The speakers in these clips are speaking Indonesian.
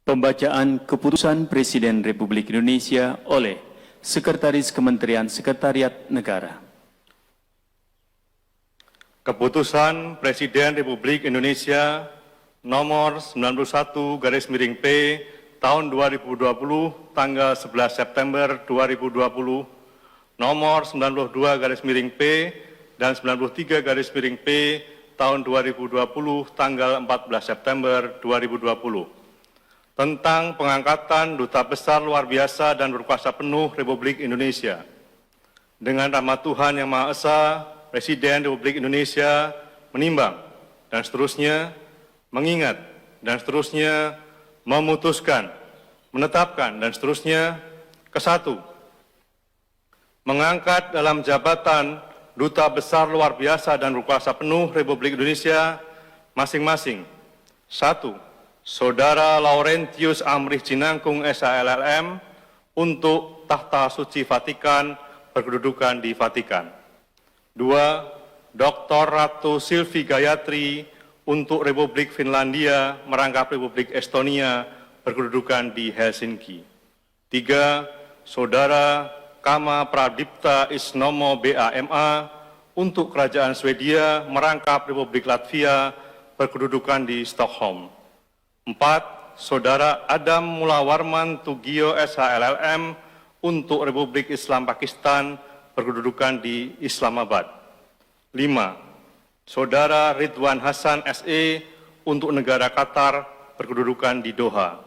Pembacaan Keputusan Presiden Republik Indonesia oleh Sekretaris Kementerian Sekretariat Negara. Keputusan Presiden Republik Indonesia nomor 91/P tahun 2020 tanggal 11 September 2020, nomor 92/P dan 93/P tahun 2020 tanggal 14 September 2020 tentang pengangkatan Duta Besar Luar Biasa dan Berkuasa Penuh Republik Indonesia. Dengan rahmat Tuhan Yang Maha Esa, Presiden Republik Indonesia menimbang dan seterusnya, mengingat dan seterusnya, memutuskan, menetapkan dan seterusnya. Ke-1, mengangkat dalam jabatan Duta Besar Luar Biasa dan Berkuasa Penuh Republik Indonesia masing-masing. 1. Saudara Laurentius Amrih Jinangkung SHLLM untuk Tahta Suci Vatikan berkedudukan di Vatikan. 2. Dr. Ratu Silvi Gayatri untuk Republik Finlandia merangkap Republik Estonia berkedudukan di Helsinki. 3. Saudara Kama Pradipta Isnomo BAMA untuk Kerajaan Swedia merangkap Republik Latvia berkedudukan di Stockholm. 4. Saudara Adam Mulawarman Tugio SHLLM untuk Republik Islam Pakistan berkedudukan di Islamabad. 5. Saudara Ridwan Hasan SE untuk negara Qatar berkedudukan di Doha.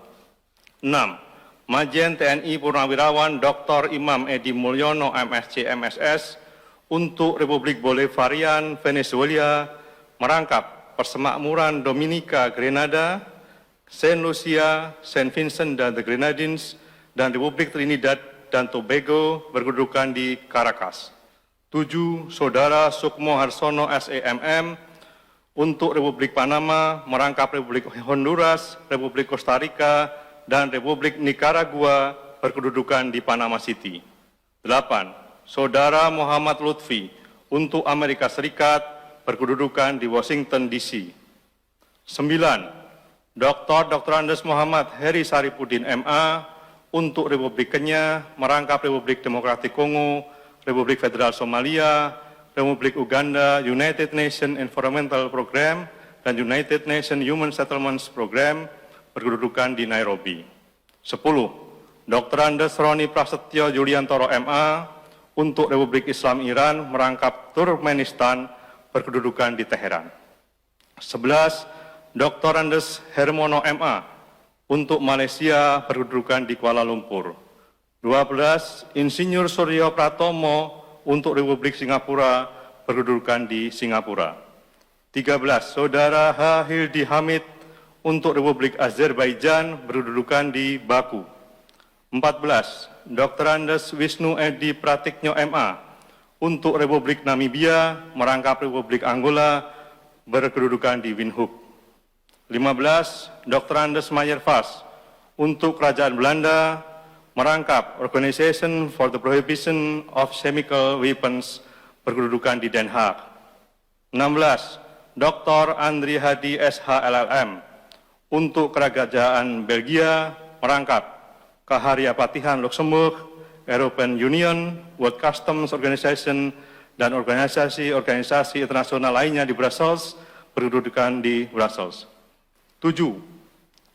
6. Majen TNI Purnawirawan Dr. Imam Edi Mulyono MSc MSS untuk Republik Bolivarian Venezuela merangkap Persemakmuran Dominika Grenada, Saint Lucia, Saint Vincent dan the Grenadines, dan Republik Trinidad dan Tobago berkedudukan di Caracas. 7. Saudara Sukmo Harsono SEMM untuk Republik Panama merangkap Republik Honduras, Republik Costa Rica, dan Republik Nicaragua berkedudukan di Panama City. 8. Saudara Muhammad Lutfi untuk Amerika Serikat berkedudukan di Washington DC. 9. Dr. Andes Muhammad Heri Saripudin MA untuk Republik Kenya merangkap Republik Demokratik Kongo, Republik Federal Somalia, Republik Uganda, United Nations Environmental Program, dan United Nations Human Settlements Program berkedudukan di Nairobi. 10. Dr. Andes Roni Prasetyo Yuliantoro MA untuk Republik Islam Iran merangkap Turkmenistan berkedudukan di Teheran. 11. Dr. Andes Hermono MA untuk Malaysia berkedudukan di Kuala Lumpur. 12. Insinyur Suryo Pratomo untuk Republik Singapura berkedudukan di Singapura. 13. Saudara H. Hildi Hamid untuk Republik Azerbaijan berkedudukan di Baku. 14. Dr. Andes Wisnu Edi Pratiknyo MA untuk Republik Namibia merangkap Republik Angola berkedudukan di Windhoek. 15. Dr. Andes Mayer Vas untuk Kerajaan Belanda merangkap Organization for the Prohibition of Chemical Weapons berkedudukan di Den Haag. 16. Dr. Andri Hadi SHLLM untuk Kerajaan Belgia merangkap Kehariapatihan Luxembourg, European Union, World Customs Organization, dan organisasi-organisasi internasional lainnya di Brussels berkedudukan di Brussels. 7.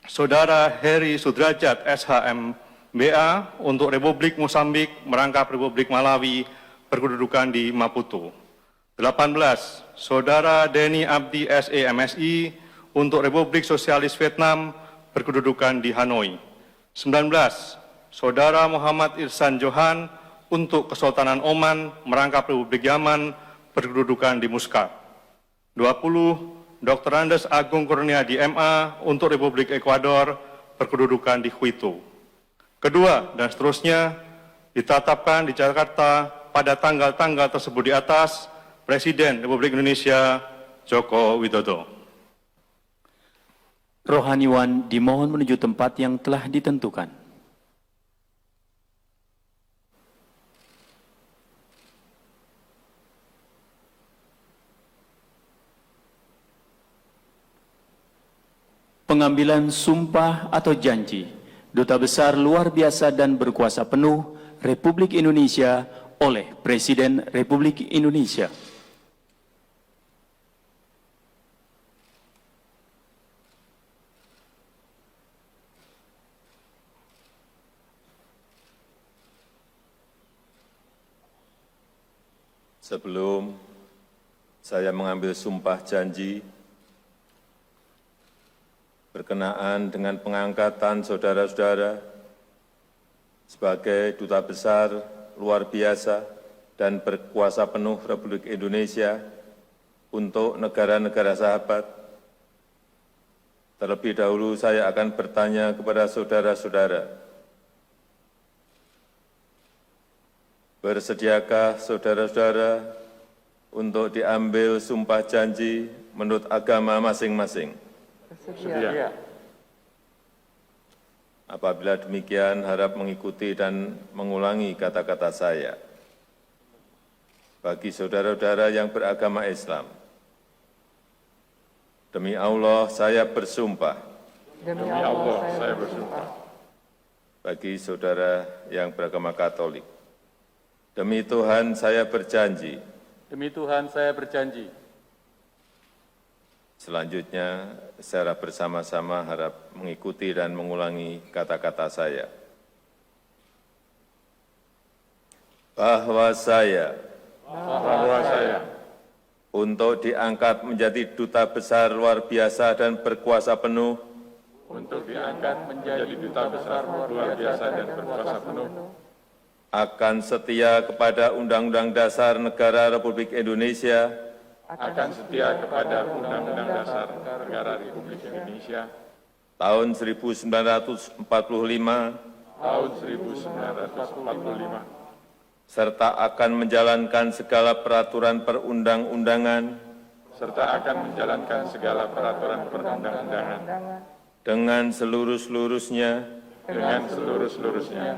Saudara Heri Sudrajat SHMBA untuk Republik Mosambik merangkap Republik Malawi berkedudukan di Maputo. 18. Saudara Denny Abdi SE MSI untuk Republik Sosialis Vietnam berkedudukan di Hanoi. 19. Saudara Muhammad Irsan Johan untuk Kesultanan Oman merangkap Republik Yaman berkedudukan di Muscat. 20. Dr. Andes Agung Kurniadi MA untuk Republik Ekuador berkedudukan di Quito. Kedua, dan seterusnya, ditetapkan di Jakarta pada tanggal-tanggal tersebut di atas Presiden Republik Indonesia Joko Widodo. Rohaniwan dimohon menuju tempat yang telah ditentukan. Pengambilan sumpah atau janji Duta Besar Luar Biasa dan Berkuasa Penuh Republik Indonesia oleh Presiden Republik Indonesia. Sebelum saya mengambil sumpah janji berkenaan dengan pengangkatan saudara-saudara sebagai Duta Besar Luar Biasa dan Berkuasa Penuh Republik Indonesia untuk negara-negara sahabat, terlebih dahulu saya akan bertanya kepada saudara-saudara, bersediakah saudara-saudara untuk diambil sumpah janji menurut agama masing-masing? Bersedia. Apabila demikian, harap mengikuti dan mengulangi kata-kata saya. Bagi saudara-saudara yang beragama Islam, demi Allah saya bersumpah. Demi Allah, saya bersumpah. Bagi saudara yang beragama Katolik, demi Tuhan saya berjanji. Demi Tuhan saya berjanji. Selanjutnya, secara bersama-sama harap mengikuti dan mengulangi kata-kata saya. Bahwa saya untuk diangkat menjadi Duta Besar Luar Biasa dan Berkuasa Penuh Untuk diangkat menjadi Duta Besar Luar Biasa dan Berkuasa Penuh akan setia kepada Undang-Undang Dasar Negara Republik Indonesia, akan setia kepada Undang-Undang Dasar Negara Republik Indonesia tahun 1945, tahun 1945 serta akan menjalankan segala peraturan perundang-undangan serta akan menjalankan segala peraturan perundang-undangan dengan seluruh-seluruhnya dengan seluruh-seluruhnya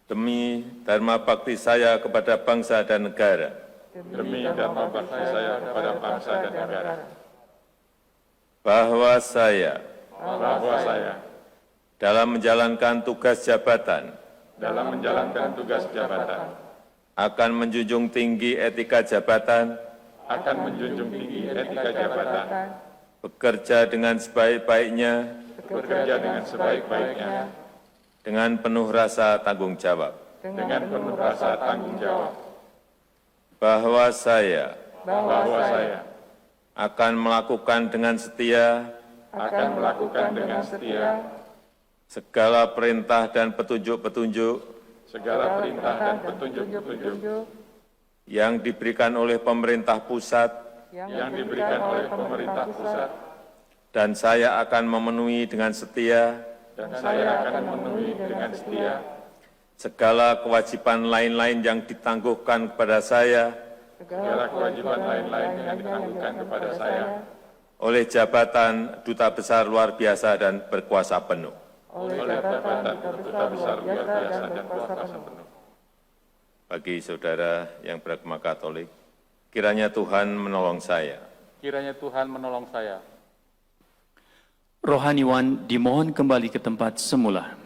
demi dharma bakti saya kepada bangsa dan negara. demi dharma bakti saya kepada bangsa dan negara, Bahwa saya bahwa saya dalam menjalankan tugas jabatan dalam menjalankan tugas jabatan akan menjunjung tinggi etika jabatan, akan menjunjung tinggi etika jabatan, bekerja dengan sebaik-baiknya, bekerja dengan sebaik-baiknya, dengan penuh rasa tanggung jawab. dengan penuh rasa tanggung jawab, Bahwa saya bahwa saya akan melakukan dengan setia akan melakukan dengan setia segala perintah dan petunjuk-petunjuk segala perintah dan petunjuk-petunjuk yang diberikan oleh pemerintah pusat, yang diberikan oleh pemerintah pusat, dan saya akan memenuhi dengan setia dan saya akan memenuhi dengan setia segala kewajiban lain-lain yang ditangguhkan kepada saya segala kewajiban lain-lain yang ditangguhkan kepada saya oleh jabatan Duta Besar Luar Biasa dan Berkuasa Penuh. oleh jabatan Duta Besar Luar Biasa dan Berkuasa Penuh. Bagi saudara yang beragama Katolik, kiranya Tuhan menolong saya. Kiranya Tuhan menolong saya. Rohaniwan dimohon kembali ke tempat semula.